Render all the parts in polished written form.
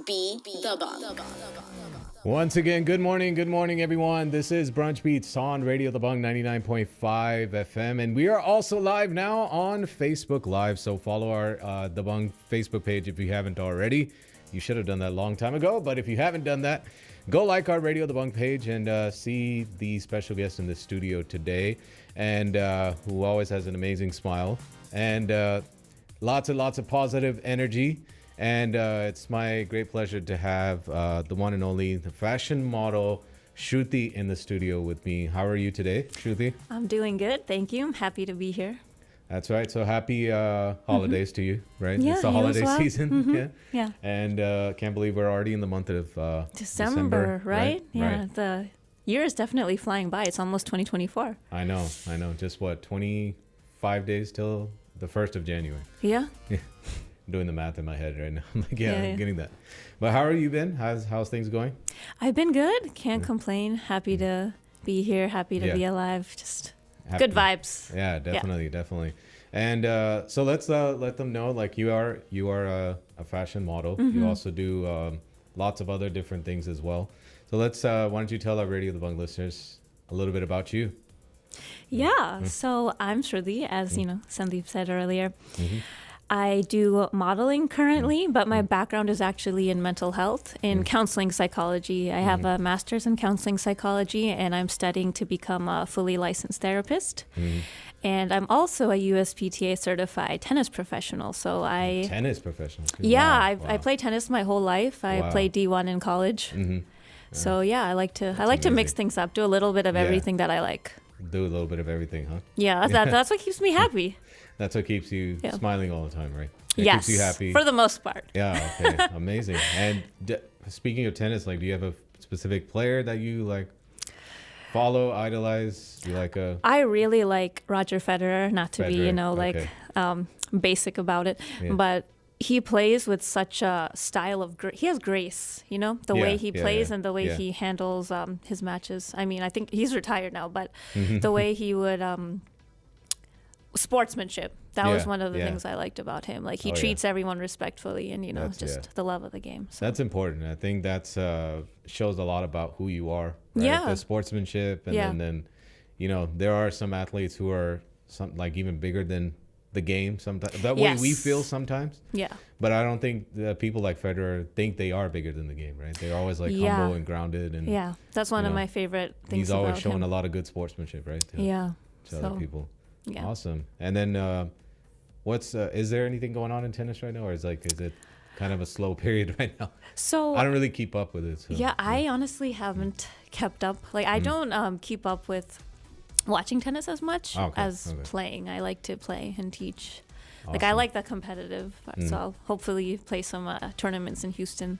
Be the Bunk. Once again, good morning, everyone. This is Brunch Beats on Radio The Bung 99.5 FM, and we are also live now on Facebook Live. So follow our The Bung Facebook page if you haven't already. You should have done that a long time ago, but if you haven't done that, go like our Radio The Bung page and see the special guest in the studio today, and who always has an amazing smile and lots of positive energy. And it's my great pleasure to have the one and only, the fashion model, Sruthi, in the studio with me. How are you today, Sruthi? I'm doing good. Thank you. I'm happy to be here. That's right. So happy holidays to you, right? Yeah, it's the you as holiday well. season. Yeah. And can't believe we're already in the month of December, right? Yeah. Right. The year is definitely flying by. It's almost 2024. I know. Just what, 25 days till the 1st of January? Yeah. I'm doing the math in my head right now. I'm like, I'm Yeah. getting that. But how are you been? How's things going? I've been good. Can't complain. Happy to be here. Happy to be alive. Just Happy. good vibes. Yeah, definitely. And so let's let them know, like, you are a fashion model. You also do lots of other different things as well. So let's why don't you tell our Radio The Bung listeners a little bit about you? Yeah. So I'm Sruthi, as you know, Sandeep said earlier. I do modeling currently, but my background is actually in mental health, in counseling psychology. I have a master's in counseling psychology, and I'm studying to become a fully licensed therapist. And I'm also a USPTA certified tennis professional. So Tennis professional. yeah, Wow. I played tennis my whole life. I played D1 in college. So yeah, I like to amazing. mix things up, do a little bit of everything that I like. Do a little bit of everything, huh? Yeah, that's what keeps me happy. That's what keeps you smiling all the time, right? It Yes, keeps you happy. for the most part. Yeah, okay. Amazing. And speaking of tennis, like, do you have a specific player that you like follow, idolize? You like a I really like Roger Federer, not to be, Federer, okay. basic about it, Yeah. but he plays with such a style of he has grace, the way he plays and the way he handles his matches. I mean, I think he's retired now, but the way he would sportsmanship, that was one of the things I liked about him. Like, he treats everyone respectfully, and That's- just the love of the game. So. That's important. I think that's shows a lot about who you are. Right? Yeah. The sportsmanship, and then there are some athletes who are even bigger than the game. Sometimes that way we feel sometimes. Yeah. But I don't think that people like Federer think they are bigger than the game, right? They're always like humble and grounded, and Yeah, that's one of my favorite things. he's always about showing him. a lot of good sportsmanship, right? To other people. Yeah. Awesome. And then what's is there anything going on in tennis right now, or is it kind of a slow period right now? So I don't really keep up with it. So, yeah, I honestly haven't kept up. Like, I don't keep up with watching tennis as much as playing. I like to play and teach. Like, I Awesome. like the competitive, so I'll hopefully play some tournaments in Houston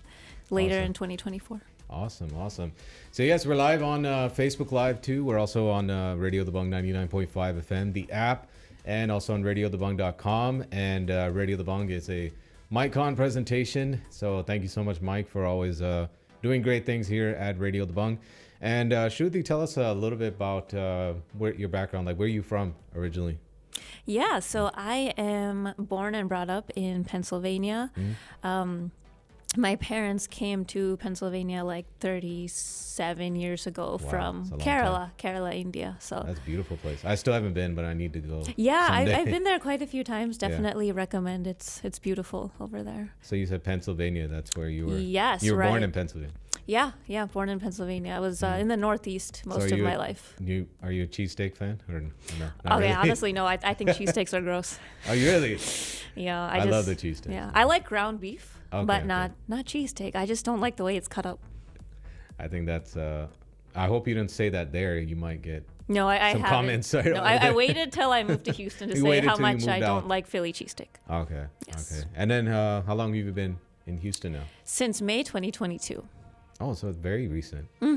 later in 2024. Awesome. So yes, we're live on Facebook Live too. We're also on Radio The Bung 99.5 FM, the app, and also on RadioTheBung.com. And Radio The Bung is a MikeCon presentation. So thank you so much, Mike, for always doing great things here at Radio The Bung. And Sruthi, tell us a little bit about where your background, like where you from originally. Yeah, so I am born and brought up in Pennsylvania. My parents came to Pennsylvania like 37 years ago from that's a long Kerala, India. So That's a beautiful place. I still haven't been, but I need to go. yeah, someday. I've been there quite a few times. Definitely recommend. It's beautiful over there. So you said Pennsylvania. That's where you were. Yes, You were born right. in Pennsylvania. Yeah, born in Pennsylvania. I was in the Northeast most So of you- my life. Are you a cheesesteak fan or no? Not Okay, really? honestly, no. I think cheesesteaks are gross. Oh, you really? Yeah, I love the cheesesteak. Yeah, I like ground beef, Okay, but okay. not cheesesteak. I just don't like the way it's cut up. I think that's. I hope you didn't say that there. You might get. No, I Some haven't. comments right No, over I there. waited till I moved to Houston to You say waited how till you much moved I don't out. like Philly cheesesteak. Okay. Yes. Okay. And then how long have you been in Houston now? Since May 2022. Oh, so it's very recent. I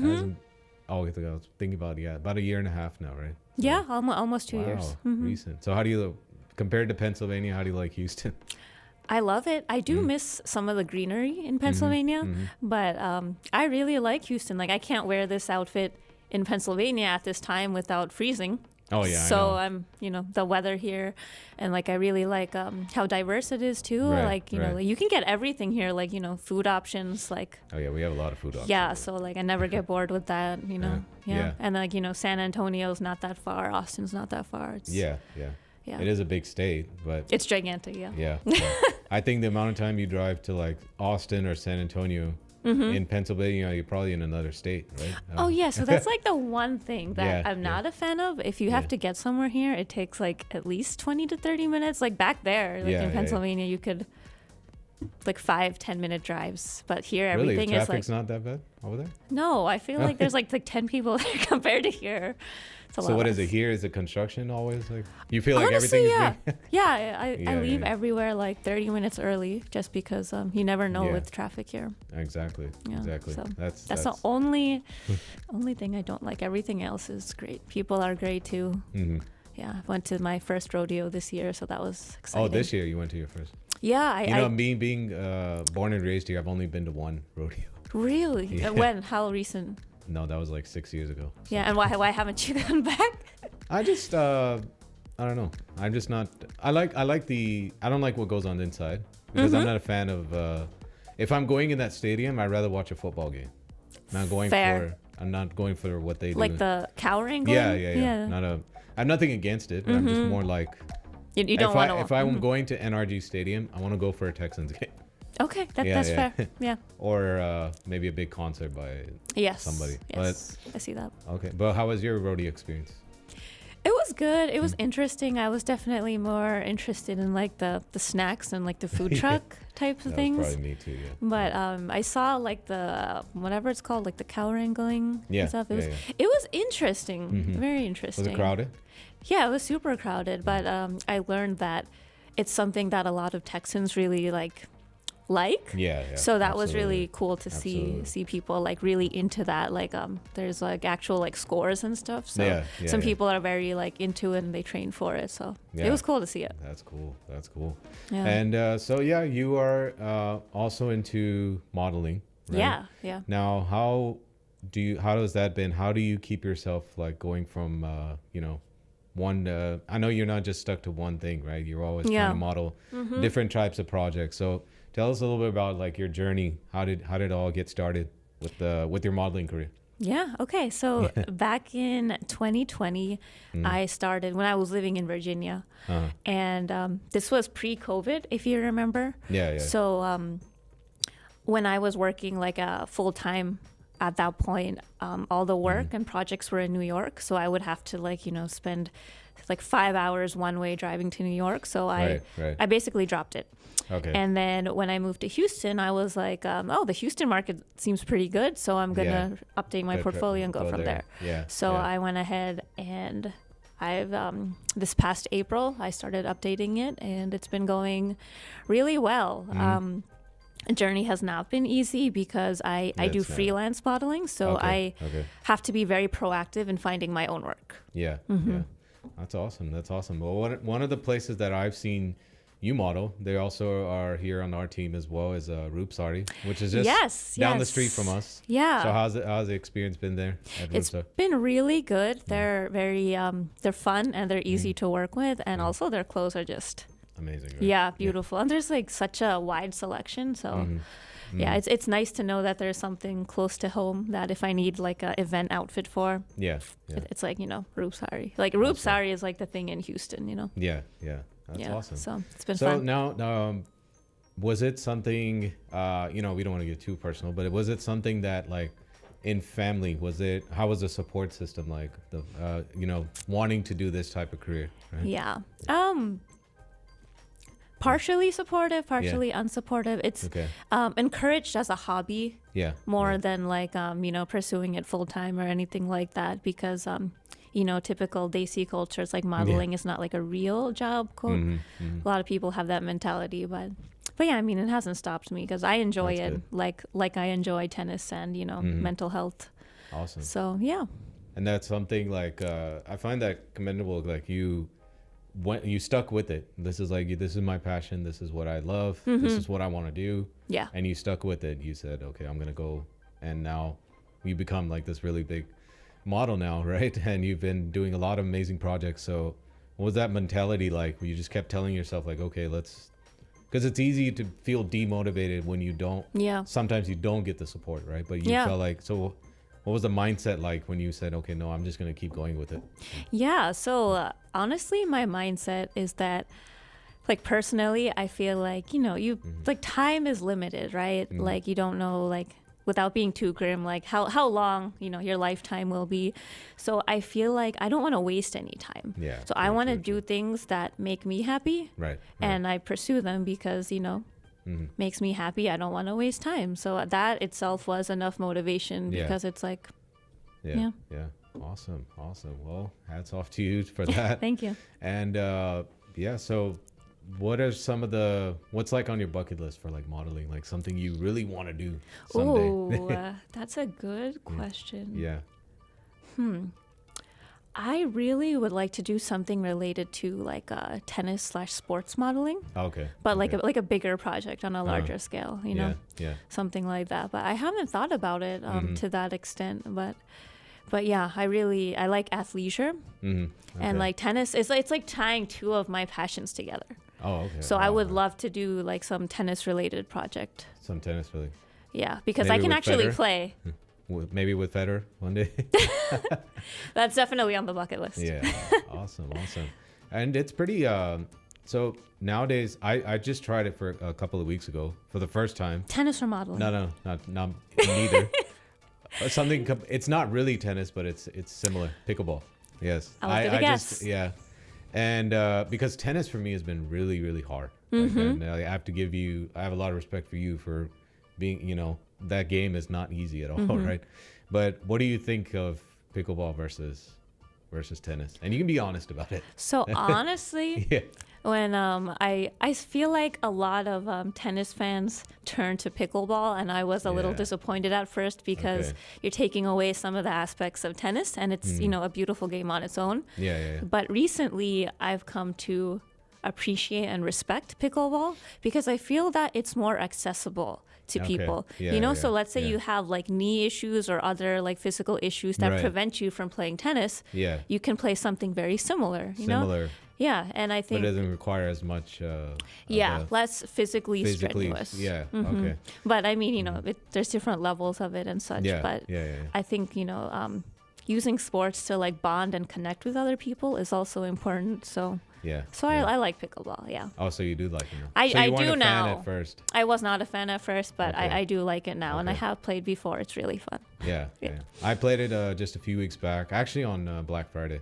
was thinking about about a year and a half now, right? Yeah, almost 2 years. Recent. So how do you compared to Pennsylvania? How do you like Houston? I love it. I do miss some of the greenery in Pennsylvania, but I really like Houston. Like, I can't wear this outfit in Pennsylvania at this time without freezing. Oh yeah. I So know. the weather here, and like I really like how diverse it is too. Right, Like right. you can get everything here, like food options, like Oh yeah, we have a lot of food options. yeah. So like I never get bored with that. Yeah. Yeah. Yeah. And like San Antonio's not that far, Austin's not that far. It's Yeah, yeah. yeah. It is a big state, but It's gigantic. Yeah. yeah. Yeah. I think the amount of time you drive to like Austin or San Antonio in Pennsylvania, you're probably in another state, right? Oh yeah, so that's like the one thing that Yeah, I'm yeah. not a fan of. If you have Yeah. to get somewhere here, it takes like at least 20 to 30 minutes. Like back there, like Yeah, in yeah, Pennsylvania, you could like 5-10 minute drives, but here Really, everything is like traffic's not that bad over there. no. I feel like there's like 10 people there compared to here. It's a So lot what is less. it here? Is it construction always like you feel like Honestly, everything yeah, is being yeah. I Yeah, leave yeah. everywhere like 30 minutes early just because you never know Yeah. with traffic here. Exactly. Yeah, Exactly. so That's the only thing I don't like. Everything else is great. People are great too. Mhm. Yeah, I went to my first rodeo this year, so that was exciting. Oh, this year you went to your first. Yeah, You know, me being born and raised here, I've only been to one rodeo. really. Yeah. When? How recent? No, that was like 6 years ago. So. Yeah, and why haven't you gone back? I just I don't know. I'm just not. I don't like what goes on inside because I'm not a fan of. If I'm going in that stadium, I'd rather watch a football game. Fair. I'm not going for what they do. Like the cow wrangling? Yeah. I have nothing against it, but I'm just more like. You don't want to. If I'm going to NRG Stadium, I want to go for a Texans game. Okay, Yeah, that's yeah. fair. Yeah. Or maybe a big concert by Yes. somebody. Yes, I see that. Okay, but how was your rodeo experience? It was good. It was Mm. interesting. I was definitely more interested in like the snacks and like the food truck types of That things. was probably me too. Yeah. But I saw like the whatever it's called, like the cow wrangling Yeah, and stuff. It yeah, was yeah. it was interesting, Mhm. very Was interesting. it crowded? Yeah, it was super crowded. But I learned that it's something that a lot of Texans really like. Yeah. So that was absolutely. really cool to Absolutely. see people like really into that. Like there's like actual like scores and stuff. So Yeah, some yeah. people are very like into it and they train for it. So Yeah. it was cool to see it. That's cool. That's cool. Yeah. And so yeah, you are also into modeling. Right? Yeah. Now, how does that been? How do you keep yourself like going from one? I know you're not just stuck to one thing, right? You're always Yeah. trying to model different types of projects. So tell us a little bit about like your journey. How did it all get started with your modeling career? Yeah. Okay. So back in 2020, I started when I was living in Virginia, Uh-huh. and this was pre-COVID, if you remember. Yeah. So when I was working like full time at that point, all the work and projects were in New York. So I would have to spend like 5 hours one way driving to New York. So Right. I basically dropped it. Okay. And then when I moved to Houston, I was like, the Houston market seems pretty good. So I'm going to update my portfolio and go from there. Yeah. So yeah. I went ahead and I've this past April, I started updating it and it's been going really well. Journey has not been easy because I do It's not. freelance modeling. So Okay, I okay. have to be very proactive in finding my own work. Yeah. That's awesome. Well, one of the places that I've seen you model, they also are here on our team as well as Roopsari, which is just down the street from us. Yeah. So how's the experience been there at It's Roopsari? been really good. They're very they're fun and they're easy to work with, and also their clothes are just Amazing. Right? yeah, beautiful. And there's like such a wide selection, so yeah, it's nice to know that there's something close to home that if I need like a event outfit for, Yeah. it's like Roopsari. Like Roopsari is like the thing in Houston, Yeah. That's yeah, awesome. So it's been So fun. now, was it something? We don't want to get too personal, but was it something that like in family? How was the support system like? Wanting to do this type of career. Right? Yeah. Partially supportive, partially unsupportive. It's Okay. encouraged as a hobby Yeah. more yeah. than like pursuing it full time or anything like that, because typical Desi cultures like modeling is not like a real job. Quote. A lot of people have that mentality, but yeah, I mean, it hasn't stopped me because I enjoy That's it like I enjoy tennis and mental health. Awesome. So yeah. And that's something like I find that commendable. Like you stuck with it. This is my passion. This is what I love. This is what I want to do. Yeah. And you stuck with it. You said, okay, I'm gonna go. And now you become like this really big model now, right? And you've been doing a lot of amazing projects. So what was that mentality like where you just kept telling yourself like, okay, let's, because it's easy to feel demotivated when you don't, Yeah. sometimes you don't get the support, right? But you felt like, so what was the mindset like when you said, okay, no, I'm just going to keep going with it? Yeah. So honestly, my mindset is that, like, personally, I feel like, you like time is limited, right? Like, you don't know, like, without being too grim, like how long, your lifetime will be. So I feel like I don't want to waste any time. Yeah. So I want to do things that make me happy. Right. And I pursue them because, makes me happy. I don't want to waste time. So that itself was enough motivation because it's like, Yeah. Awesome. Well, hats off to you for that. Thank you. And so what are some of what's like on your bucket list for like modeling, like something you really want to do someday? Oh, that's a good question. Yeah. I really would like to do something related to like tennis/sports modeling. Okay. But like a bigger project on a larger scale, Yeah. something like that. But I haven't thought about it to that extent. But yeah, I like athleisure, Okay. and like tennis. It's like tying two of my passions together. Oh, okay. So I would love to do like some tennis related project. some tennis really. Yeah, because Maybe I can with actually Federer? play. Maybe with Federer one day. That's definitely on the bucket list. Yeah. Awesome. And it's pretty. So nowadays, I just tried it for a couple of weeks ago for the first time. Tennis or modeling? No, not neither. Something. It's not really tennis, but it's similar. Pickleball. Yes. I'll give it a guess. And because tennis for me has been really, really hard. Like, and I have to give you. I have a lot of respect for you for being. That game is not easy at all, right? But what do you think of pickleball versus tennis? And you can be honest about it. So honestly, when I feel like a lot of tennis fans turn to pickleball, and I was a little disappointed at first because you're taking away some of the aspects of tennis, and it's a beautiful game on its own. Yeah. But recently, I've come to appreciate and respect pickleball because I feel that it's more accessible to people. So let's say you have like knee issues or other like physical issues that prevent you from playing tennis. Yeah. You can play something very similar, you know? Yeah, and I think But it doesn't require as much less physically strenuous. Yeah. Okay. But I mean, there's different levels of it and such. Yeah. But Yeah. I think, using sports to like bond and connect with other people is also important. So I like pickleball. Yeah. Oh, so you do like it now? I so you weren't do a now. fan at first. I was not a fan at first, but Okay. I do like it now, and I Okay. have played before. It's really fun. Yeah. I played it just a few weeks back, actually on Black Friday.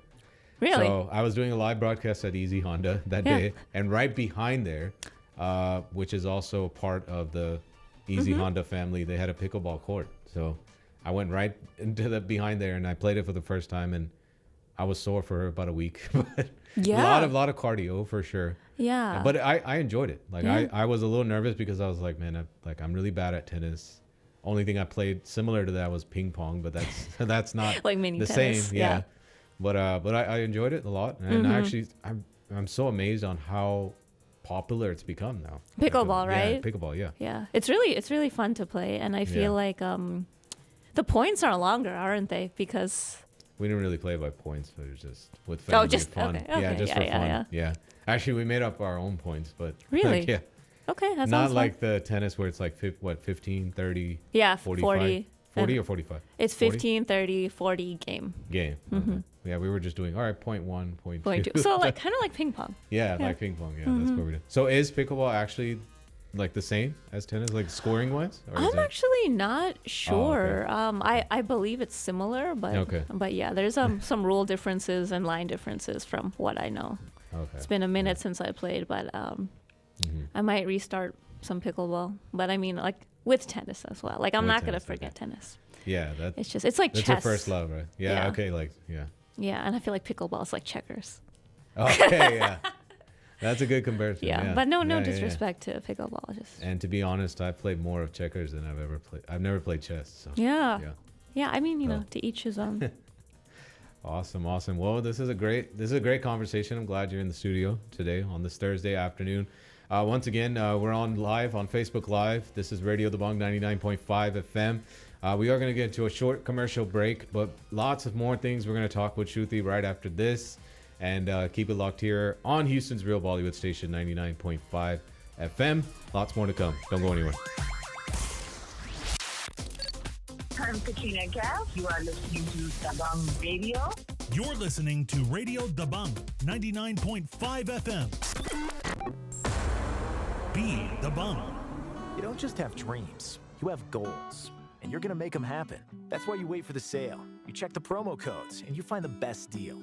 Really? So I was doing a live broadcast at Easy Honda that day, and right behind there, which is also part of the Easy Honda family, they had a pickleball court. So I went right into the behind there, and I played it for the first time, and I was sore for about a week. But a lot of cardio for sure. Yeah. But I enjoyed it. Like I was a little nervous because I was like, man, I'm really bad at tennis. Only thing I played similar to that was ping pong, but that's not like mini the tennis. same. Yeah. But I enjoyed it a lot, and actually I'm so amazed on how popular it's become now. Pickleball, right? Yeah, pickleball, yeah. Yeah. It's really fun to play, and I feel like the points are longer, aren't they? Because we didn't really play by points, but it was just with family just fun. okay. Yeah, just for fun. Yeah. Actually, we made up our own points, but Really? yeah. Okay, that Not sounds like fun. the tennis where it's like 15, 30, Yeah, 45, 40. 40 or 45? It's 40? 15, 30, 40 game. Game. Okay. Yeah, we were just doing, all right, point 1, point 2. Point 2. So like kind of like ping pong. Yeah, like ping pong. Yeah, that's what we did. So is pickleball actually like the same as tennis, like scoring wise? I'm actually not sure. Oh, okay. I believe it's similar, but yeah, there's some rule differences and line differences from what I know. Okay. It's been a minute since I played, but I might restart some pickleball. But I mean, like with tennis as well. Like I'm With not gonna tennis, forget tennis. Yeah, It's like that's chess. your first love, right? Yeah. Yeah. Okay. Like yeah. Yeah, and I feel like pickleball is like checkers. Okay. Yeah. That's a good comparison. Yeah, but no Yeah. disrespect to pickleball. Just And to be honest, I've played more of checkers than I've ever played. I've never played chess. So. yeah. Yeah. I mean, to each his own. Awesome. Well, this is a great conversation. I'm glad you're in the studio today on this Thursday afternoon. Once again, we're on live on Facebook Live. This is Radio The Bong 99.5 FM. We are going to get into a short commercial break, but lots of more things we're going to talk with Sruthi right after this. And keep it locked here on Houston's Real Bollywood station, 99.5 FM. Lots more to come. Don't go anywhere. I'm Katrina Kaif. You are listening to Dabang Radio. You're listening to Radio Dabang 99.5 FM. Be Dabang. You don't just have dreams, you have goals. And you're going to make them happen. That's why you wait for the sale. You check the promo codes and you find the best deal.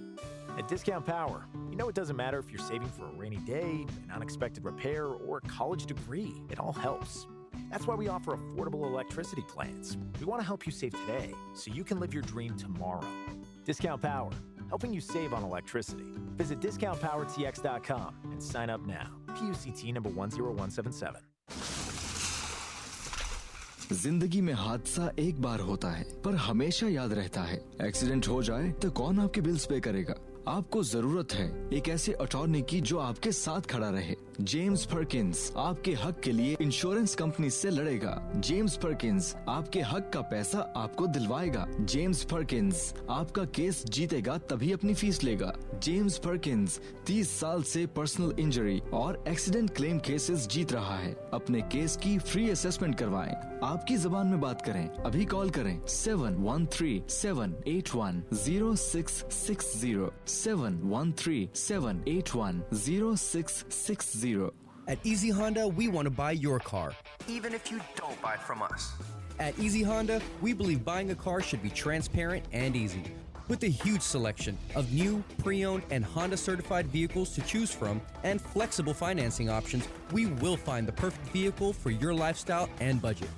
At Discount Power, you know it doesn't matter if you're saving for a rainy day, an unexpected repair, or a college degree. It all helps. That's why we offer affordable electricity plans. We want to help you save today so you can live your dream tomorrow. Discount Power, helping you save on electricity. Visit discountpowertx.com and sign up now. PUCT number 10177. जिंदगी में हादसा एक बार होता है पर हमेशा याद रहता है। एक्सीडेंट हो जाए तो कौन आपके बिल्स पे करेगा? आपको जरूरत है एक ऐसे अटॉर्नी की जो आपके साथ खड़ा रहे। जेम्स पर्किंस आपके हक के लिए इंश्योरेंस कंपनी से लड़ेगा। जेम्स पर्किंस आपके हक का पैसा आपको दिलवाएगा। जेम्स पर्किंस आपका केस जीतेगा तभी अपनी फीस लेगा। जेम्स पर्किंस 30 साल से पर्सनल इंजरी और एक्सीडेंट क्लेम केसेस जीत रहा है। अपने केस की फ्री असेसमेंट करवाएं। आपकी जुबान में बात करें। अभी कॉल करें 713-781-0660 713-781-0660. At Easy Honda, we want to buy your car. Even if you don't buy from us. At Easy Honda, we believe buying a car should be transparent and easy. With a huge selection of new, pre-owned, and Honda-certified vehicles to choose from and flexible financing options, we will find the perfect vehicle for your lifestyle and budget.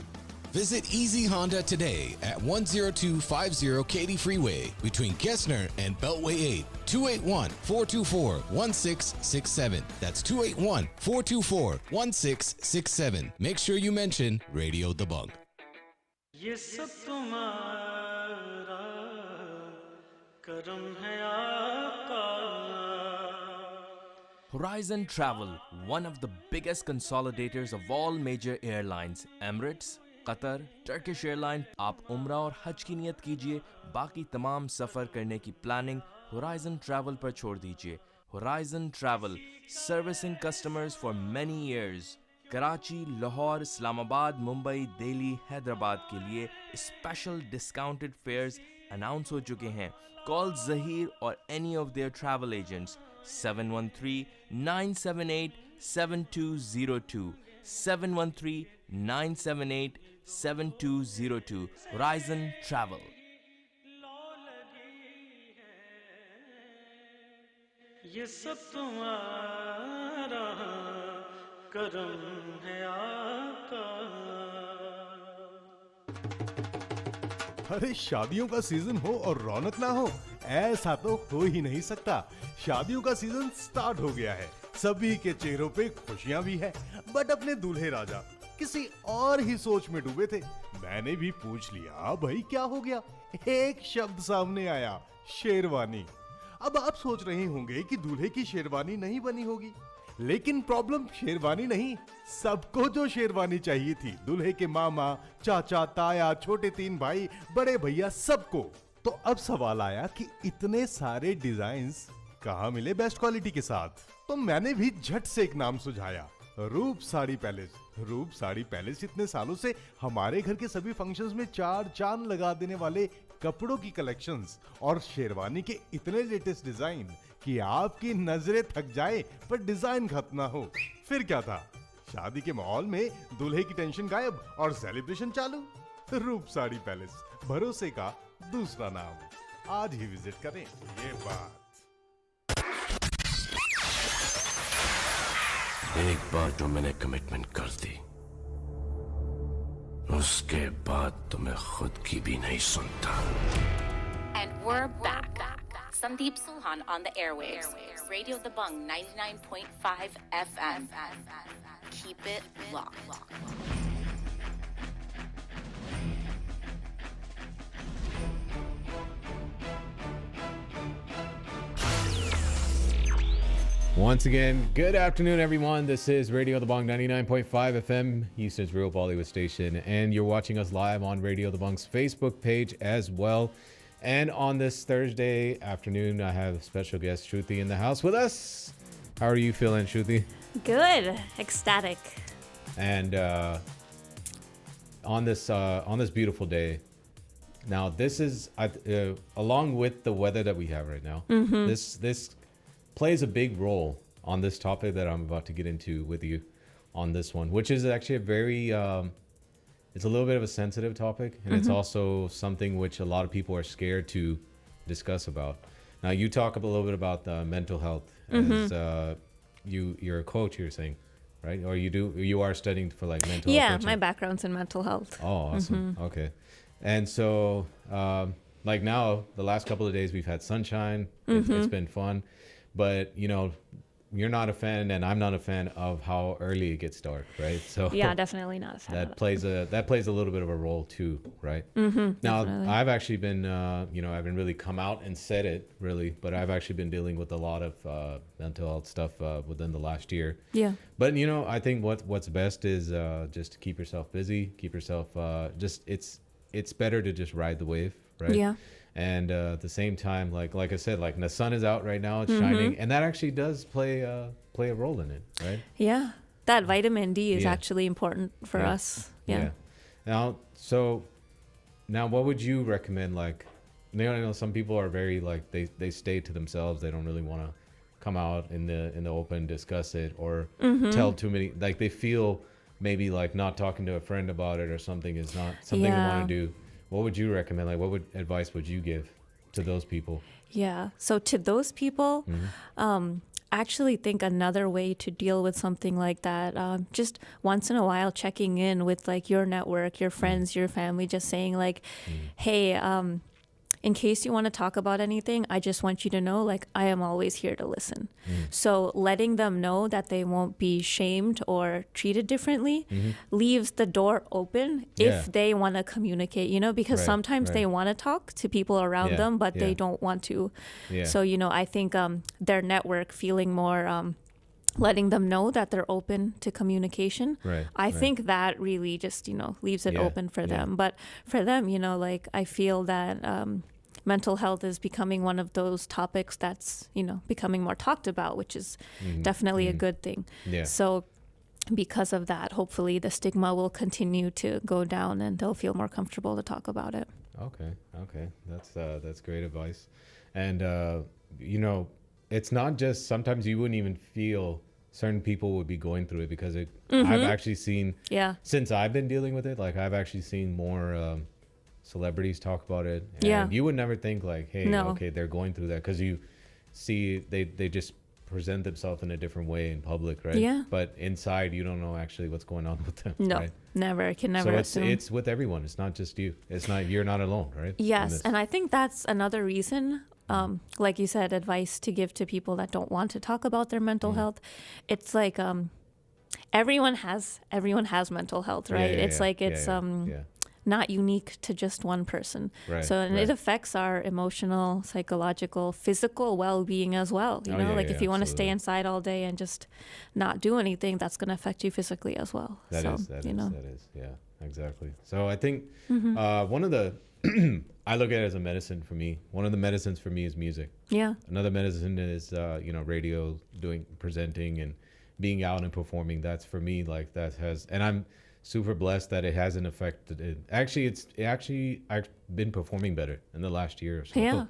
Visit Easy Honda today at 10250 Katy Freeway between Gessner and Beltway 8. 281-424-1667. That's 281-424-1667. Make sure you mention Radio Dabang. ये सब तुम्हारा करम है आका। Horizon Travel, one of the biggest consolidators of all major airlines, Emirates, Qatar, Turkish airline, आप उम्रा और हज की नियत कीजिए। बाकी तमाम सफ़र करने की प्लानिंग होराइजन ट्रैवल पर छोड़ दीजिए। Horizon travel, servicing customers for many years. Karachi, Lahore, Islamabad, Mumbai, Delhi, Hyderabad के लिए स्पेशल डिस्काउंटेड फेयर्स अनाउंस हो चुके हैं। कॉल जहीर और any of their travel agents 713-978-7202 713-978-7202. Horizon Travel. ये सब तुम्हारा करम है आका। अरे शादियों का सीजन हो और रौनक ना हो, ऐसा तो हो ही नहीं सकता। शादियों का सीजन स्टार्ट हो गया है, सभी के चेहरों पे खुशियां भी है। बट अपने दूल्हे राजा किसी और ही सोच में डूबे थे। मैंने भी पूछ लिया, भाई क्या हो गया? एक शब्द सामने आया, शेरवानी। अब आप सोच रहे होंगे कि दूल्हे की शेरवानी नहीं बनी होगी, लेकिन प्रॉब्लम शेरवानी नहीं, सबको जो शेरवानी चाहिए थी, दूल्हे के मामा, चाचा, ताया, छोटे 3 भाई, बड़े भैया, सबको। तो अब सवाल आया कि इतने सारे डिजाइन्स कहां मिले बेस्ट क्वालिटी के साथ? तो मैंने भी झट से एक नाम सुझाया, रूप साड़ी पैलेस। रूप साड़ी पैलेस इतने सालों से हमारे घर के सभी फंक्शंस में 4 चांद लगा देने वाले कपड़ों की कलेक्शंस और शेरवानी के इतने लेटेस्ट डिजाइन कि आपकी नजरें थक जाए पर डिजाइन खत्म ना हो। फिर क्या था, शादी के माहौल में दूल्हे की टेंशन गायब और सेलिब्रेशन चालू। रूप साड़ी पैलेस, भरोसे का दूसरा नाम। आज ही विजिट करें। ये बात एक बार जो मैंने कमिटमेंट कर दी, उसके बाद तो मैं खुद की भी नहीं सुनता। And we're back. Sandeep Sulhan on the airwaves. Radio Dabang 99.5 FM. Keep it locked. Once again, good afternoon, everyone. This is Radio The Bong 99.5 FM, Houston's real Bollywood station. And you're watching us live on Radio The Bong's Facebook page as well. And on this Thursday afternoon, I have special guest Sruthi in the house with us. How are you feeling, Sruthi? Good. Ecstatic. And on this beautiful day, now this is, along with the weather that we have right now, this plays a big role on this topic that I'm about to get into with you on this one, which is actually a very, it's a little bit of a sensitive topic, and it's also something which a lot of people are scared to discuss about. Now, you talk a little bit about mental health as you're a coach, you're saying, right? Or you are studying for like mental health coaching? My background's in mental health. Oh, awesome. Okay. And so, like now, the last couple of days we've had sunshine. It's been fun. But, you know, you're not a fan and I'm not a fan of how early it gets dark, right? So yeah, definitely not a fan. That plays a little bit of a role too, right? Now, definitely. I've actually been, I haven't really come out and said it really, but I've actually been dealing with a lot of mental health stuff within the last year. Yeah. But, I think what's best is just to keep yourself busy, keep yourself, it's better to just ride the wave, right? Yeah. And at the same time, like I said, like the sun is out right now, it's shining, and that actually does play a role in it, right? Yeah, that vitamin D is actually important for us. Yeah. Now, what would you recommend? Like, I know some people are very like they stay to themselves. They don't really want to come out in the open, discuss it, or tell too many. Like they feel maybe like not talking to a friend about it or something is not something they want to do. What would you recommend? Like, what advice would you give to those people? Yeah. So to those people, actually think another way to deal with something like that. Just once in a while checking in with like your network, your friends, your family, just saying like, hey, in case you want to talk about anything, I just want you to know, like, I am always here to listen. So letting them know that they won't be shamed or treated differently leaves the door open if they want to communicate, because sometimes they want to talk to people around them, but they don't want to. So, I think their network feeling more letting them know that they're open to communication. I think that really just, leaves it open for them. But for them, like I feel that mental health is becoming one of those topics that's, becoming more talked about, which is definitely a good thing. So because of that, hopefully the stigma will continue to go down and they'll feel more comfortable to talk about it. Okay. That's great advice. And, it's not just, sometimes you wouldn't even feel certain people would be going through it because I've actually seen, since I've been dealing with it, like I've actually seen more celebrities talk about it. And you would never think like, hey, okay, they're going through that because you see they just present themselves in a different way in public, right? Yeah. But inside, you don't know actually what's going on with them. No, right? never. I can never assume. So it's with everyone. It's not just you. You're not alone, right? Yes, and I think that's another reason. Like you said, advice to give to people that don't want to talk about their mental health. It's like everyone has mental health, right? It's not unique to just one person. So it affects our emotional, psychological, physical well-being as well. If you want to stay inside all day and just not do anything, that's going to affect you physically as well. That is. Yeah, exactly. So I think one of the I look at it as a medicine for me. One of the medicines for me is music. Yeah. Another medicine is, radio, presenting and being out and performing. That's for me, like and I'm super blessed that it hasn't affected it. Actually, I've been performing better in the last year or so. Yeah.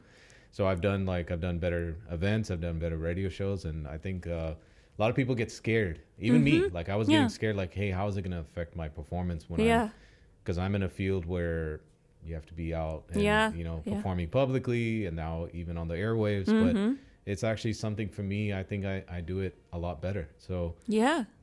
So I've done better events. I've done better radio shows. And I think a lot of people get scared. Even me, like I was getting scared, like, hey, how is it going to affect my performance because I'm in a field where you have to be out and, performing publicly and now even on the airwaves. But it's actually something for me. I think I do it a lot better. So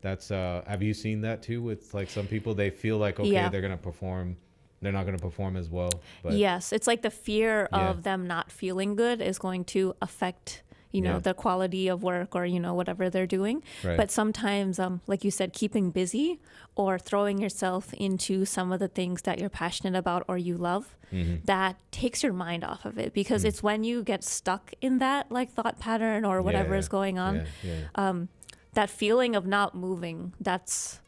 that's, have you seen that too with like some people, they feel like, they're going to perform. They're not going to perform as well. But yes. It's like the fear of them not feeling good is going to affect you know, the quality of work or, you know, whatever they're doing. Right. But sometimes, like you said, keeping busy or throwing yourself into some of the things that you're passionate about or you love, that takes your mind off of it, because it's when you get stuck in that like thought pattern or whatever is going on, that feeling of not moving, that's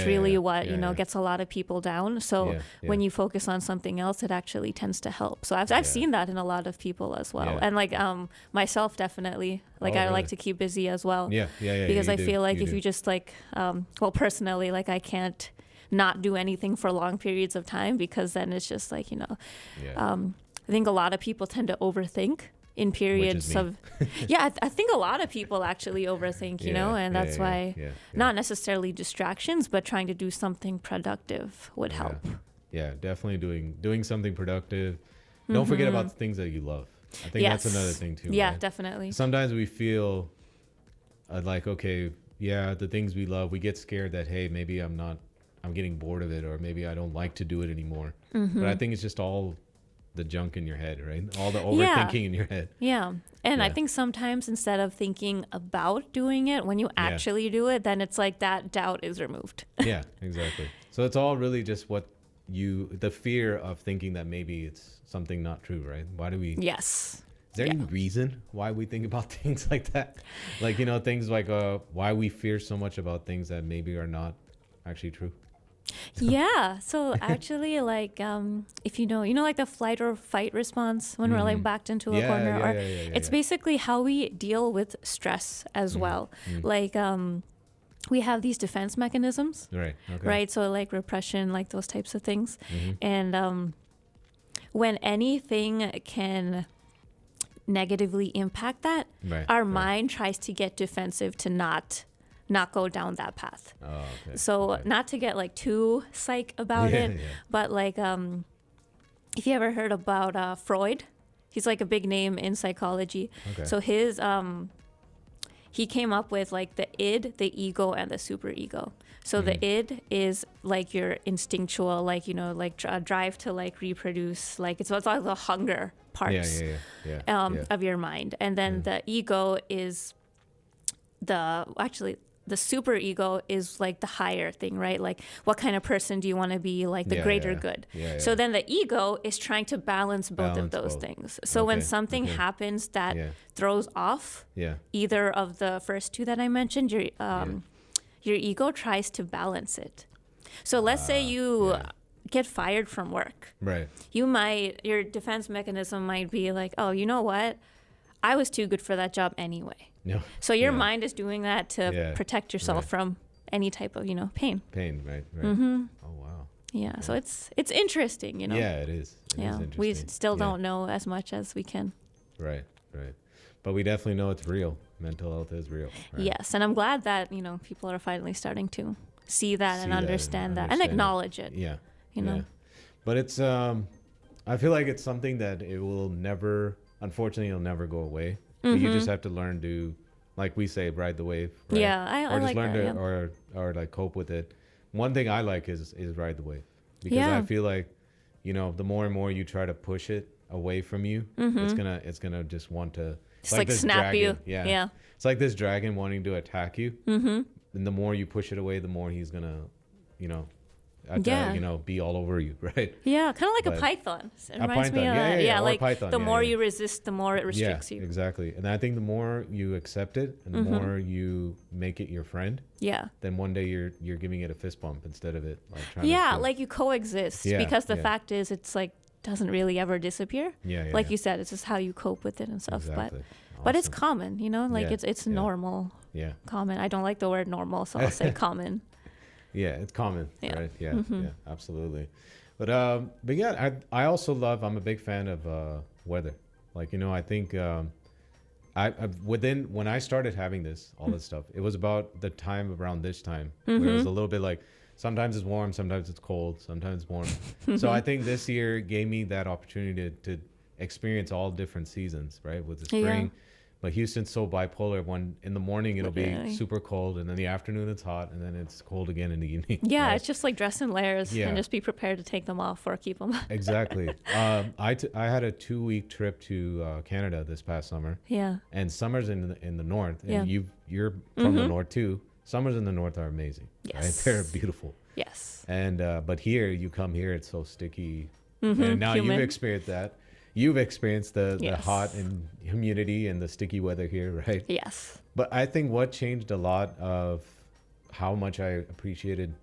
really what, you know, gets a lot of people down. So when you focus on something else, it actually tends to help. So I've seen that in a lot of people as well. And like myself, definitely, like I like to keep busy as well. Because I feel like if you just like, well, personally, like I can't not do anything for long periods of time, because then it's just like, you know, I think a lot of people tend to overthink in periods of I think a lot of people actually overthink, you know, and that's why not necessarily distractions, but trying to do something productive would help. Definitely doing something productive. Don't forget about the things that you love. I think that's another thing too. Right? Definitely. Sometimes we feel like, okay, the things we love, we get scared that, hey, maybe I'm getting bored of it, or maybe I don't like to do it anymore. But I think it's just all the junk in your head, right? All the overthinking in your head. And I think sometimes instead of thinking about doing it, when you actually do it, then it's like that doubt is removed. Exactly. So it's all really just the fear of thinking that maybe it's something not true, right? Why do we? Yes. Is there any reason why we think about things like that? Like, you know, things like why we fear so much about things that maybe are not actually true? So actually, like if you know like the flight or fight response when we're like backed into a corner, it's basically how we deal with stress as well. Like we have these defense mechanisms, right? So like repression, like those types of things. And when anything can negatively impact that, our mind tries to get defensive to not go down that path. So not to get like too psych about it, but like if you ever heard about Freud, he's like a big name in psychology. So his he came up with like the id, the ego, and the superego. So the id is like your instinctual, like, you know, like drive to like reproduce, like it's like the hunger parts of your mind. And then the ego is the super ego is like the higher thing, right? Like what kind of person do you want to be, like the greater good. So then the ego is trying to balance both of those things. So when something happens that throws off either of the first two that I mentioned, your ego tries to balance it. So let's say you get fired from work. Your defense mechanism might be like, oh, you know what? I was too good for that job anyway. So your mind is doing that to protect yourself from any type of, you know, pain. Right. Oh, wow. So it's interesting, you know. It is. It is interesting. We still don't know as much as we can. Right. But we definitely know it's real. Mental health is real. Right? Yes, and I'm glad that, you know, people are finally starting to see that and understand that and acknowledge it. You know. But it's I feel like it's something that it will never, unfortunately, it'll never go away. You just have to learn to, like we say, ride the wave. Right? I like learn that, to or like cope with it. One thing I like is ride the wave, because I feel like, you know, the more and more you try to push it away from you, it's gonna just want to like this snap dragon. You. It's like this dragon wanting to attack you. And the more you push it away, the more he's gonna, you know, you know, be all over you, right? Kind of like a python. It reminds me of that. Like python, the more you resist, the more it restricts you. Exactly. And I think the more you accept it and the more you make it your friend, then one day you're giving it a fist bump instead of it like trying to like you coexist, because the fact is it's like doesn't really ever disappear. Like you said, it's just how you cope with it and stuff. Exactly. But it's common, you know, like it's normal. Common. I don't like the word normal, so I'll say common. It's common, right? Yeah, absolutely. But I also love, I'm a big fan of weather. Like, you know, I think when I started having all this stuff, it was about the time around this time where it was a little bit like, sometimes it's warm, sometimes it's cold, sometimes it's warm. So I think this year gave me that opportunity to experience all different seasons, right? With the spring, But Houston's so bipolar. When in the morning it'll Literally. be super cold, and then the afternoon it's hot, and then it's cold again in the evening. Yeah, right? it's just like dress in layers Yeah. and just be prepared to take them off or keep them. Exactly. I had a 2-week trip to Canada this past summer. Yeah. And summers in the north, and Yeah. you're from the north too. Summers in the north are amazing. Yes. Right? They're beautiful. Yes. And but here you come here, it's so sticky. Mhm, And now humid. you've experienced that. You've experienced the Yes. hot and humidity and the sticky weather here, right? Yes. But I think what changed a lot of how much I appreciated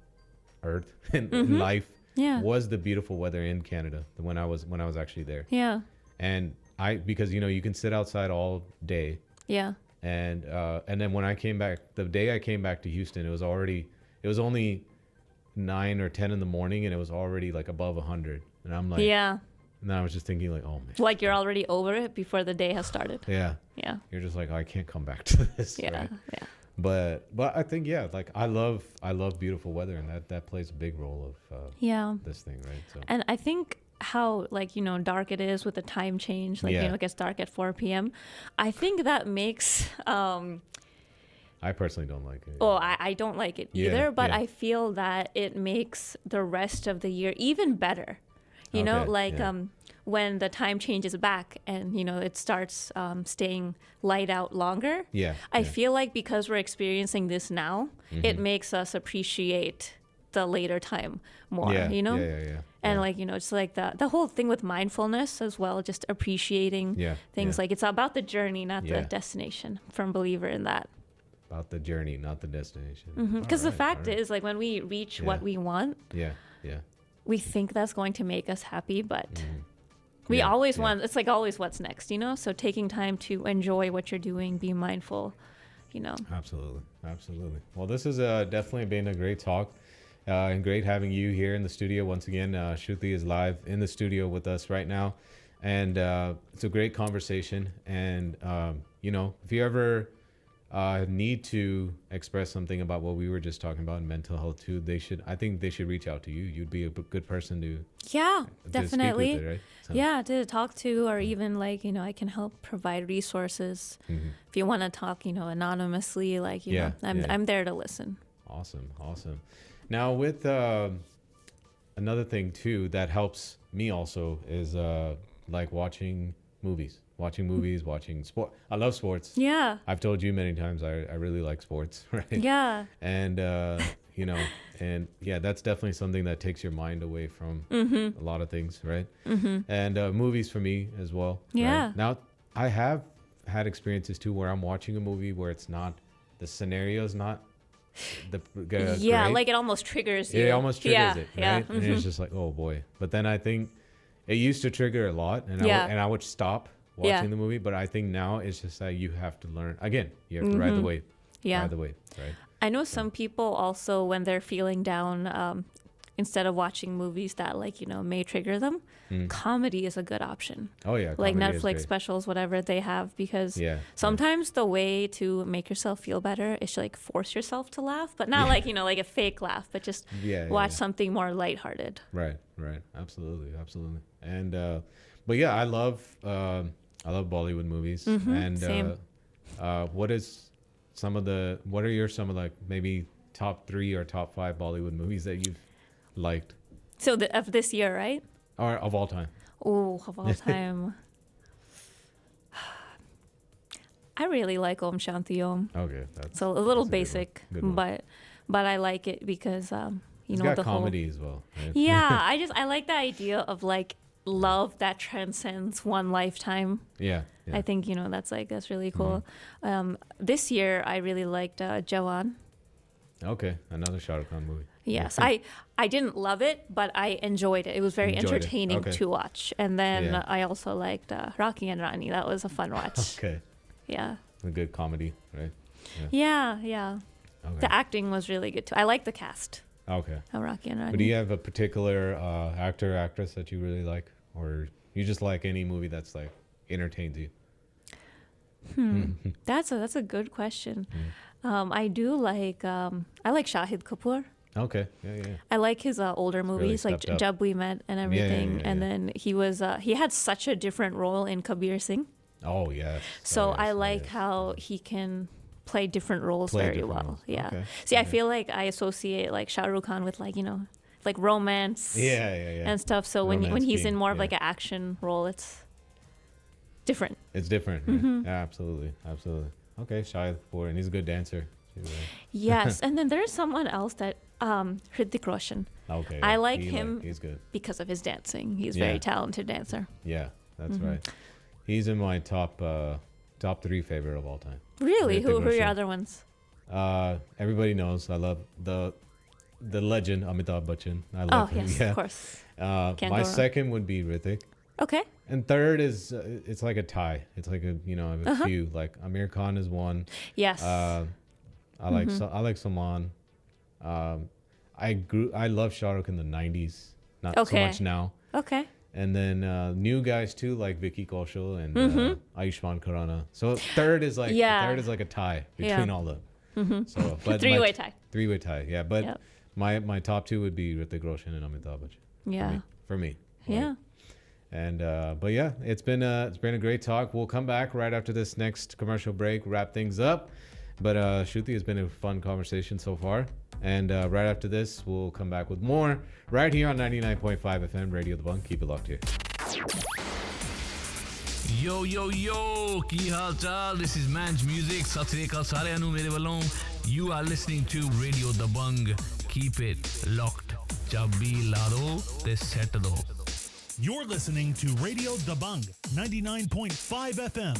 Earth and life Yeah. was the beautiful weather in Canada when I was actually there. Yeah. And because you can sit outside all day. Yeah. And then when I came back, the day I came back to Houston, it was only 9 or 10 in the morning, and it was already like above 100. And I'm like, Yeah. And then I was just thinking like, oh man. Like you're already over it before the day has started. Yeah. Yeah. You're just like, oh, I can't come back to this. Yeah. Right? Yeah. But I think like I love beautiful weather, and that plays a big role of Yeah. this thing, right? So And I think how dark it is with the time change, like Yeah. it gets dark at 4 p.m. I think that makes I personally don't like it. well, I don't like it Yeah, either, but yeah. I feel that it makes the rest of the year even better. You know, Okay, like yeah. when the time changes back and it starts staying light out longer. Yeah, I yeah. feel like because we're experiencing this now, it makes us appreciate the later time more. Yeah, You know. yeah. And it's like the whole thing with mindfulness as well, just appreciating Yeah, things. yeah. Like it's about the journey, not Yeah. the destination. Firm believer in that. About the journey, not the destination. Because the Alright, fact alright. is, like when we reach Yeah. what we want, Yeah, yeah. we think that's going to make us happy, but we Yeah, always yeah. want. It's like always what's next, So taking time to enjoy what you're doing, be mindful, Absolutely. Well, this has definitely been a great talk. And great having you here in the studio once again. Shruthi is live in the studio with us right now, and it's a great conversation. And if you ever need to express something about what we were just talking about in mental health too, I think they should reach out to you. You'd be a good person to Yeah, speak with definitely. it, right? So- Yeah, to talk to, or even I can help provide resources. If you want to talk, anonymously, I'm there to listen. Awesome. Now with another thing too that helps me also is like watching movies, watching sport. I love sports. Yeah. I've told you many times I really like sports, right? Yeah. And and yeah, that's definitely something that takes your mind away from a lot of things, right? And movies for me as well. Yeah. Right? Now I have had experiences too where I'm watching a movie where it's not, the scenario's not Yeah, great. like it almost triggers you. It almost triggers it, Yeah. right? And it's just like, oh boy. But then I think it used to trigger a lot, and I would stop watching Yeah. the movie. But I think now it's just like you have to learn again. You have to ride the wave. Yeah. Ride the wave, right? I know some people also, when they're feeling down, instead of watching movies that may trigger them, comedy is a good option. Oh yeah, Like comedy is Netflix great. specials, whatever they have, because Yeah, sometimes the way to make yourself feel better is to force yourself to laugh, but not like a fake laugh, but just watch something more lighthearted. Right. Absolutely. And but yeah, I love Bollywood movies. And same. what are some of like maybe top 3 or top 5 Bollywood movies that you've liked, So of this year, right? or of all time? Oh, of all time. I really like Om Shanti Om. Okay, that's So a little that's a basic, good one. but I like it because It's the got whole comedy as well. Right? Yeah, I like the idea of love that transcends one lifetime. Yeah. I think that's really cool. This year I really liked Jawan. Okay, another Shah Rukh Khan movie. Yes, I didn't love it, but I enjoyed it. It was very Enjoyed it. entertaining Okay. to watch. And then Yeah. I also liked Rocky and Rani. That was a fun watch. Okay, Yeah. a good comedy, right? Yeah. Okay. The acting was really good too. I like the cast Okay. of Rocky and Rani. But do you have a particular actor, actress that you really like, or you just like any movie that's like entertains you? That's a good question. I do like I like Shahid Kapoor. Okay. Yeah. I like his older movies, like stepped up. Jab We Met and everything. yeah. And then he had such a different role in Kabir Singh. Oh, yes. So yes, I like how he can play different roles very well. roles. Yeah. Okay. See, I feel like I associate like Shah Rukh Khan with like, like romance and stuff. So when he's in more of like an action role, it's different. It's different. Mm-hmm. Yeah, absolutely. Okay, Shahid Kapoor, and he's a good dancer. Yes, and then there's someone else that Hrithik Roshan. Okay. I like him he's good because of his dancing. He's a very talented dancer. Yeah, that's right. He's in my top 3 favorite of all time. Really? Hrithik Who are Roshan. your other ones? Everybody knows I love the legend Amitabh Bachchan. I love him. Yes, of course. My second would be Hrithik. Okay. And third is it's like a tie. It's like a few. Like Amir Khan is one. Yes. I like Sulhan. I love Shah Rukh in the 90s. Not so much now. Okay. And then new guys too, like Vicky Kaushal and Ayushmann Khurrana. So third is like a tie between all of them. So, but three-way tie. Three-way tie. Yeah, but my top 2 would be Hrithik Roshan and Amitabh Bachchan. Yeah. For me. Yeah. And but yeah, it's been a great talk. We'll come back right after this next commercial break, wrap things up. But Shruthi, it's been a fun conversation so far. And right after this, we'll come back with more right here on 99.5 FM Radio The Bunk. Keep it locked here. Yo, yo, yo, ki hal chal? This is Manj Music. Sat Sri Akal sareਆਂ ਨੂੰ ਮੇਰੇ ਵੱਲੋਂ. You are listening to Radio The Bung. Keep it locked. ਚਾਬੀ ਲਾ ਦੋ ਤੇ set ਦੋ. You're listening to Radio The Bung 99.5 FM.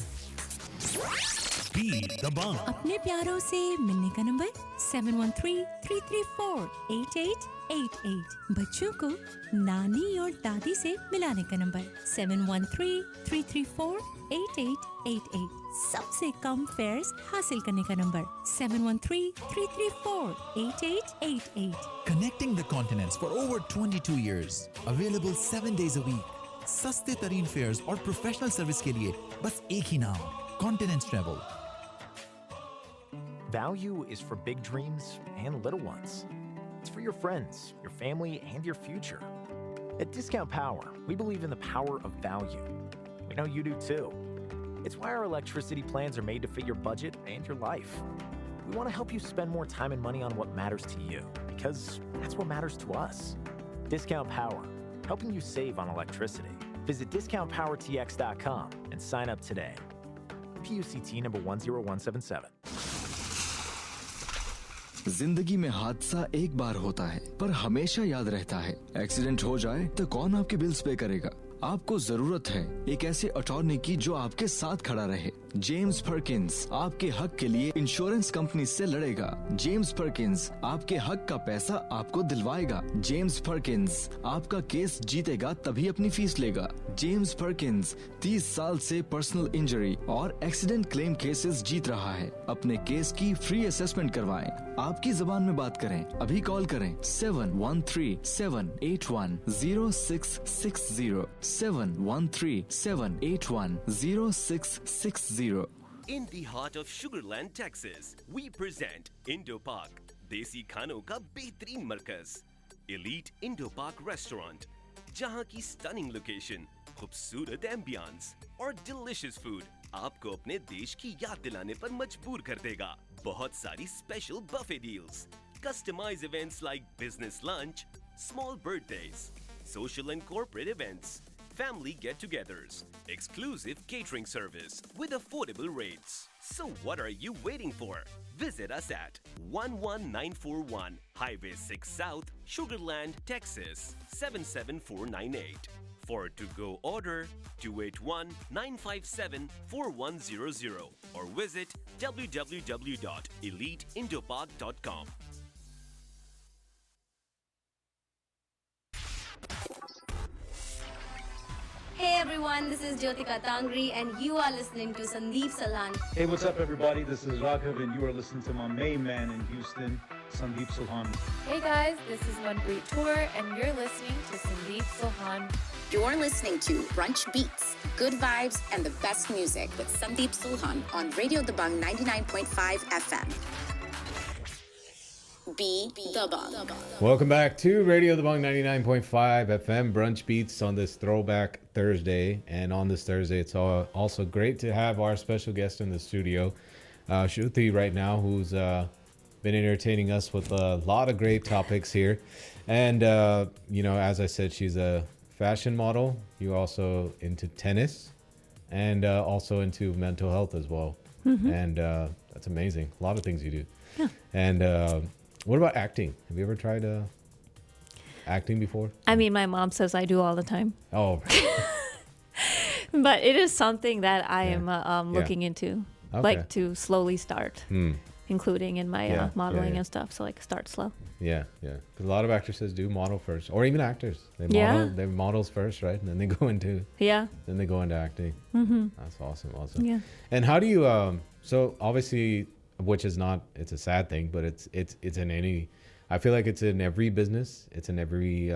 Be The Bung. अपने प्यारों से मिलने का नंबर 713-334-8888. बच्चों को नानी और दादी से मिलाने का नंबर 713-334-8888. सबसे कम फेयर्स हासिल करने का number 713-334-8888. Connecting the continents for over 22 years. Available 7 days a week. सस्ते तरीन फेयर्स और प्रोफेशनल सर्विस के लिए बस एक ही नाम, Continents Travel. Value is for big dreams and little ones. It's for your friends, your family, and your future. At Discount Power, we believe in the power of value. We know you do too. It's why our electricity plans are made to fit your budget and your life. We want to help you spend more time and money on what matters to you, because that's what matters to us. Discount Power, helping you save on electricity. Visit discountpowertx.com and sign up today. PUCT number 10177. जिंदगी में हादसा एक बार होता है, पर हमेशा याद रहता है। एक्सीडेंट हो जाए तो कौन आपके बिल्स पे करेगा? आपको जरूरत है एक ऐसे अटॉर्नी की जो आपके साथ खड़ा रहे। जेम्स पर्किंस आपके हक के लिए इंश्योरेंस कंपनी से लड़ेगा। जेम्स पर्किंस आपके हक का पैसा आपको दिलवाएगा। जेम्स पर्किंस आपका केस जीतेगा तभी अपनी फीस लेगा। जेम्स पर्किंस 30 साल से पर्सनल इंजरी और एक्सीडेंट क्लेम केसेस जीत रहा है। अपने केस की फ्री असेसमेंट करवाएं। आपकी जुबान में बात करें। अभी कॉल करें 713-781-0660 713-781-0660. In the heart of Sugarland, Texas, we present Indo-Pak, देसी खानों का बेहतरीन मरकज, Elite Indo-Pak Restaurant, जहां की स्टनिंग लोकेशन, खूबसूरत एम्बियंस और डिलीशियस फूड आपको अपने देश की याद दिलाने पर मजबूर कर देगा। बहुत सारी special buffet deals, customized events like business lunch, small birthdays, social and corporate events, family get-togethers, exclusive catering service with affordable rates. So what are you waiting for? Visit us at 11941 Highway 6 South, Sugarland, Texas 77498. For to-go order 281-957-4100 or visit www.eliteindopark.com. Hey everyone, this is Jyotika Tangri and you are listening to Sandeep Sulhan. Hey, what's up everybody? This is Raghav and you are listening to my main man in Houston, Sandeep Sulhan. Hey guys, this is Manpreet Tour and you're listening to Sandeep Sulhan. You're listening to Brunch Beats, good vibes and the best music with Sandeep Sulhan on Radio The Bung 99.5 FM. Be the Bung. Welcome back to Radio The Bung 99.5 FM Brunch Beats on this Throwback Thursday. And on this Thursday, it's also great to have our special guest in the studio, Sruthi right now, who's been entertaining us with a lot of great topics here. And, as I said, she's a fashion model. You're also into tennis and also into mental health as well. Mm-hmm. And that's amazing. A lot of things you do. Yeah. And what about acting? Have you ever tried acting before? I mean, my mom says I do all the time. Oh. But it is something that I am looking into, like to slowly start, including in my modeling and stuff. So like start slow. Yeah, yeah. Because a lot of actresses do model first, or even actors. They models first, right? And then they go into then they go into acting. Mm-hmm. That's awesome. Yeah. And how do you so obviously, which is not, it's a sad thing, but it's in any, I feel like it's in every business, it's in every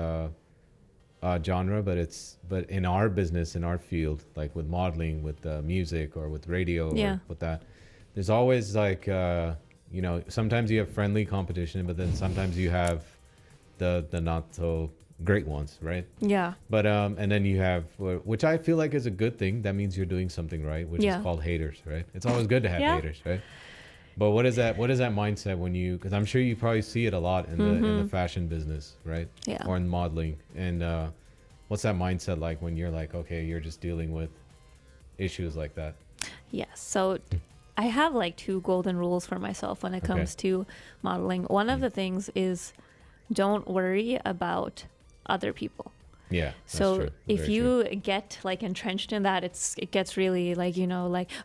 genre, but in our business, in our field, like with modeling, with music, or with radio, or with that, there's always like sometimes you have friendly competition, but then sometimes you have the not so great ones, right? Yeah. But and then you have, which I feel like is a good thing. That means you're doing something right, which is called haters, right? It's always good to have haters, right? But what is that mindset when you, because I'm sure you probably see it a lot in the fashion business, right? Yeah. Or in modeling. And what's that mindset like when you're like, okay, you're just dealing with issues like that? Yes. So I have like 2 golden rules for myself when it comes to modeling. One of the things is don't worry about other people. Yeah. So if you get like entrenched in that, it gets really like,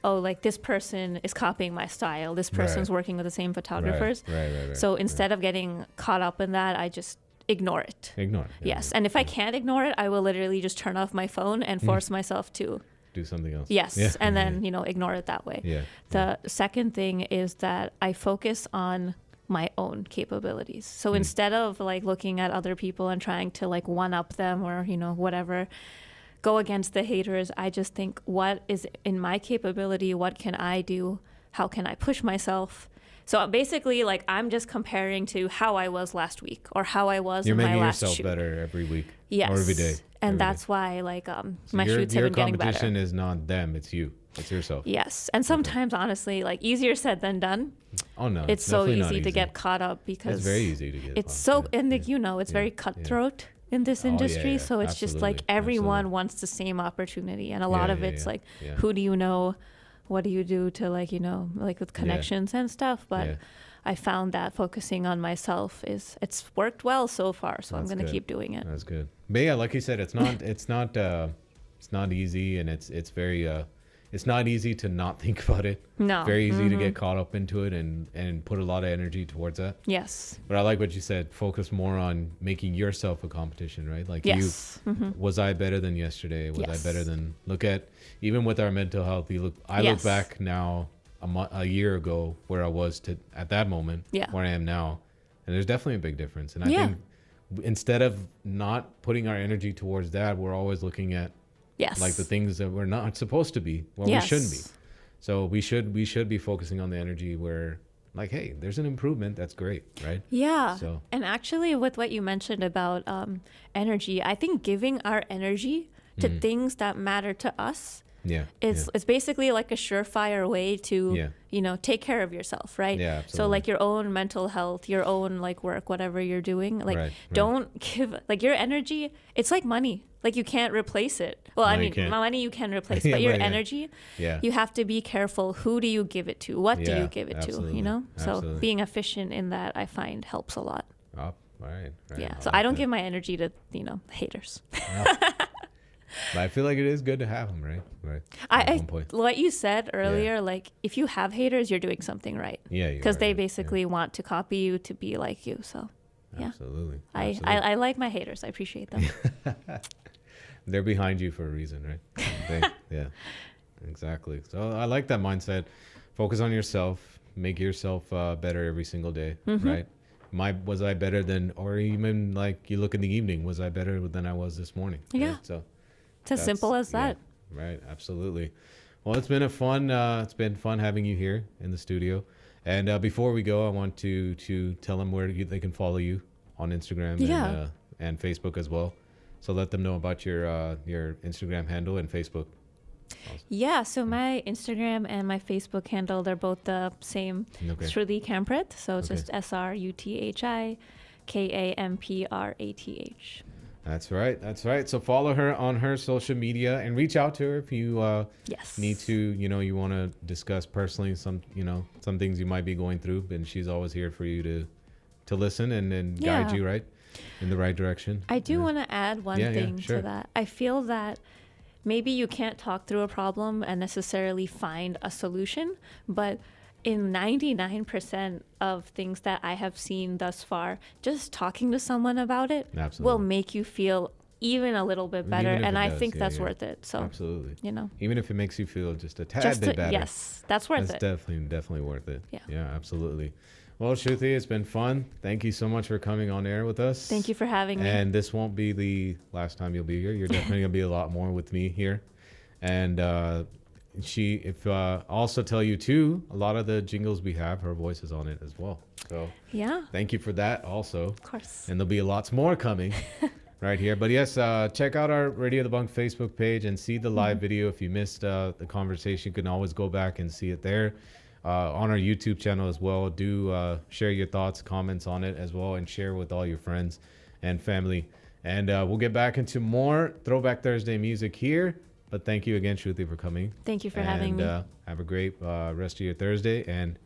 like this person is copying my style. This person's working with the same photographers. Right. So instead of getting caught up in that, I just ignore it. Yes. And if I can't ignore it, I will literally just turn off my phone and force myself to do something else. Yes. Yeah. And then, ignore it that way. Yeah. The second thing is that I focus on my own capabilities. So instead of like looking at other people and trying to like one up them or, whatever, go against the haters, I just think, what is in my capability? What can I do? How can I push myself? So basically, like, I'm just comparing to how I was last week or how I was in my last shoot. You're making yourself better every week. Yes. Or every day. And that's why, like, my shoots have been getting better. Your competition is not them, it's you. It's yourself. Yes. And sometimes, honestly, like, easier said than done. Oh, no. It's so easy to get caught up because it's very easy to get it's so, and it's very cutthroat in this industry. So it's just like everyone wants the same opportunity. And a lot of it's like, who do you know? What do you do to like, like with connections and stuff? But I found that focusing on myself it's worked well so far. So I'm going to keep doing it. That's good. But yeah, like you said, it's not easy, and it's very, it's not easy to not think about it. No. Very easy to get caught up into it and put a lot of energy towards that. Yes. But I like what you said. Focus more on making yourself a competition, right? Like was I better than yesterday? Was I better than, look at, even with our mental health, I look back now a year ago where I was at that moment, where I am now. And there's definitely a big difference. And I think instead of not putting our energy towards that, we're always looking at like the things that we're not supposed to be, we shouldn't be. So we should be focusing on the energy where, like, hey, there's an improvement. That's great, right? Yeah. So, and actually, with what you mentioned about energy, I think giving our energy to things that matter to us, it's basically like a surefire way to take care of yourself, right? Yeah, absolutely. So like your own mental health, your own like work, whatever you're doing, like don't give like your energy. It's like money. Like you can't replace it. Well, money you can replace, but your energy, you have to be careful. Who do you give it to? What do you give it to? So being efficient in that, I find, helps a lot. Oh, right. Yeah. So I don't give my energy to haters. But I feel like it is good to have them, right? Right. What you said earlier, like if you have haters, you're doing something right. Yeah. Because they basically want to copy you to be like you. So. Yeah. Absolutely. I like my haters. I appreciate them. They're behind you for a reason, right? Yeah, exactly. So I like that mindset. Focus on yourself. Make yourself better every single day, right? Was I better than, or even like you look in the evening, was I better than I was this morning? Yeah. Right? So it's as simple as that. Right. Absolutely. Well, it's been fun having you here in the studio. And before we go, I want to tell them where they can follow you on Instagram and Facebook as well. So let them know about your Instagram handle and Facebook. Yeah, so my Instagram and my Facebook handle, they're both the same. Okay. Sruthi Kamprath. So it's just SRUTHI KAMPRATH. That's right. That's right. So follow her on her social media and reach out to her if you need to, you want to discuss personally some things you might be going through. And she's always here for you to listen and guide you right in the right direction. I do want to add one thing to that. I feel that maybe you can't talk through a problem and necessarily find a solution, but in 99% of things that I have seen thus far, just talking to someone about it will make you feel even a little bit better. And I think that's worth it. So absolutely. Even if it makes you feel just a tad bit better. Yes, that's worth it. That's definitely worth it. Yeah, absolutely. Well, Sruthi, it's been fun. Thank you so much for coming on air with us. Thank you for having me. And this won't be the last time you'll be here. You're definitely going to be a lot more with me here. And also tell you too, a lot of the jingles we have, her voice is on it as well. So thank you for that also. Of course. And there'll be lots more coming right here. But yes, check out our Radio The Bunk Facebook page and see the live video. If you missed the conversation, you can always go back and see it there. On our YouTube channel as well. Do share your thoughts, comments on it as well, and share with all your friends and family. And we'll get back into more Throwback Thursday music here. But thank you again, Sruthi, for coming. Thank you for having me. Have a great rest of your Thursday and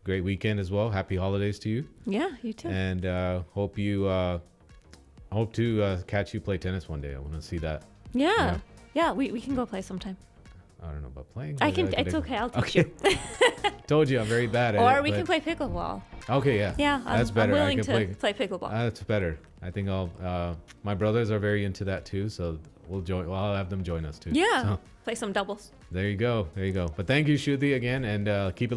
great weekend as well. Happy holidays to you. Yeah, you too. And hope to catch you play tennis one day. I want to see that. Yeah, we can go play sometime. I don't know about playing. It's okay. I'll teach you. Told you I'm very bad at it. Or we can play pickleball. Okay, yeah. Yeah, that's better. I'm willing to play pickleball. That's better. I think my brothers are very into that too, so we'll join. Well, I'll have them join us too. Yeah, so, play some doubles. There you go. But thank you, Sruthi, again, and keep it